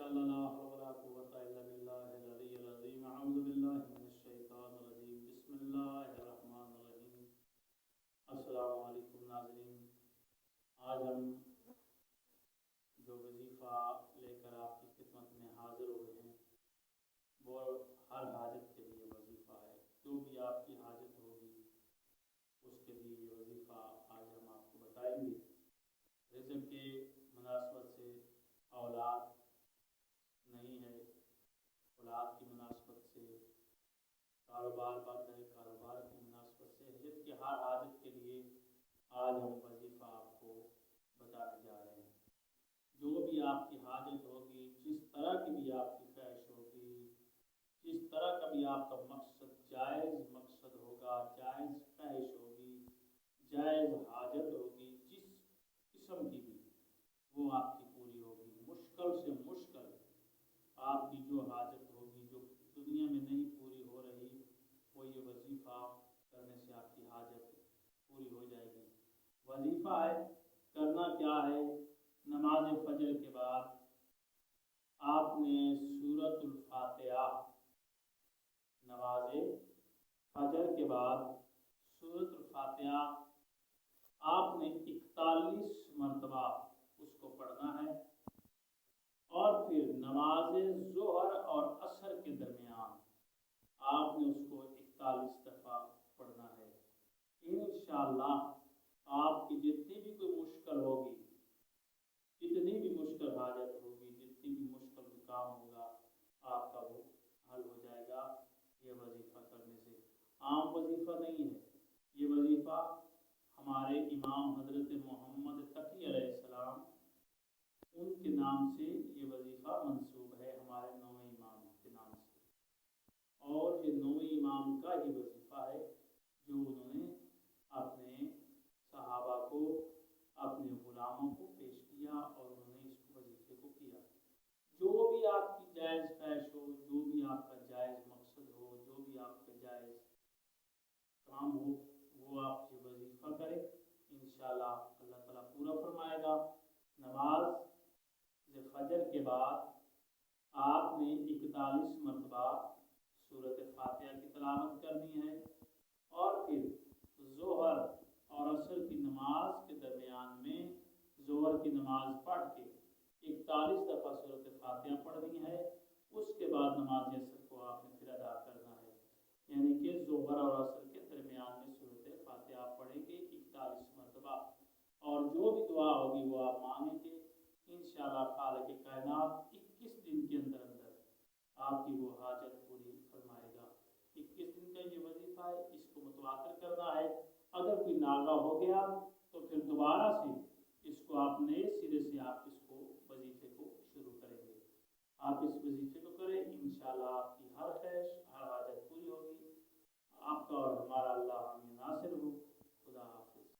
اللہ لا حول ولا قوة الا باللہ العلی العظیم اعوذ باللہ من الشیطان الرجیم بسم اللہ الرحمن الرحیم السلام علیکم ناظرین۔ آج ہم جو وظیفہ لے کر آپ کی خدمت میں حاضر ہوئے ہیں وہ ہر حاجت کے لیے وظیفہ ہے۔ جو بھی آپ کی حاجت ہوگی اس کے لیے یہ وظیفہ آج ہم آپ کو بتائیں گے۔ رزق کے مناسبت سے اولاد نہیں ہے، اولاد کی مناسبت سے کاروبار بند ہے، کاروبار کی مناسبت سے رزق کی ہر حاجت کے لیے آج ہم وظیفہ آپ کو بتانے جا رہے ہیں۔ جو بھی آپ کی حاجت ہوگی، جس طرح کی بھی آپ کی خواہش ہوگی، جس طرح کا بھی آپ کا مقصد جائز مقصد ہوگا، جائز خواہش ہوگی، جائز حاجت ہوگی، جس قسم کی بھی وہ آپ کی پوری ہوگی۔ مشکل سے مشکل آپ کی جو حاجت ہوگی، جو دنیا میں نہیں پوری ہو رہی، وہ یہ وظیفہ کرنے سے آپ کی حاجت پوری ہو جائے گی۔ وظیفہ ہے، کرنا کیا ہے؟ نماز فجر کے بعد آپ نے سورۃ الفاتحہ، نماز فجر کے بعد سورۃ الفاتحہ آپ نے 41 مرتبہ اس کو پڑھنا ہے، اور پھر نماز ظہر اور عصر کے درمیان آپ نے اس کو 41 دفعہ پڑھنا ہے۔ انشاءاللہ آپ کی جتنی بھی کوئی مشکل ہوگی، جتنی بھی مشکل حاجت ہوگی، جتنی بھی مشکل کام ہوگا، آپ کا وہ حل ہو جائے گا یہ وظیفہ کرنے سے۔ عام وظیفہ نہیں ہے یہ وظیفہ، ہمارے امام حضرت محمد تقی علیہ السلام ان کے نام سے یہ وظیفہ منسوب ہے، ہمارے نویں امام کے نام سے، اور یہ نویں امام کا ہی وظیفہ ہے جو انہوں نے اپنے صحابہ کو، اپنے غلاموں کو پیش کیا اور انہوں نے اس وظیفے کو کیا۔ جو بھی آپ کی جائز خواہش ہو، جو بھی آپ کا جائز مقصد ہو، جو بھی آپ کا جائز کام ہو، وہ آپ یہ وظیفہ کریں، انشاءاللہ اللہ تعالیٰ پورا فرمائے گا۔ نماز فجر کے بعد آپ نے 41 مرتبہ سورۃ فاتحہ کی تلاوت کرنی ہے، اور پھر ظہر اور عصر کی نماز کے درمیان میں ظہر کی نماز پڑھ کے 41 دفعہ سورۃ فاتحہ پڑھنی ہے۔ اس کے بعد نماز عصر کو آپ نے پھر ادا کرنا ہے، یعنی کہ ظہر اور عصر کے درمیان میں سورۃ فاتحہ آپ پڑھیں گے 41 مرتبہ، اور جو بھی دعا ہوگی وہ آپ مانگیں گے، انشاءاللہ خالق کائنات 21 دن کے اندر اندر آپ کی وہ حاجت پوری فرمائے گا۔ 21 دن کا یہ وظیفہ ہے، اس کو متواتر کرنا ہے۔ اگر کوئی ناغہ ہو گیا تو پھر دوبارہ سے اس کو آپ نئے سرے سے آپ اس کو وظیفے کو شروع کریں گے۔ آپ اس وظیفے کو کریں، انشاءاللہ آپ کی ہر خواہش، ہر حاجت پوری ہوگی۔ آپ کا اور ہمارا اللہ حامی ناصر ہو۔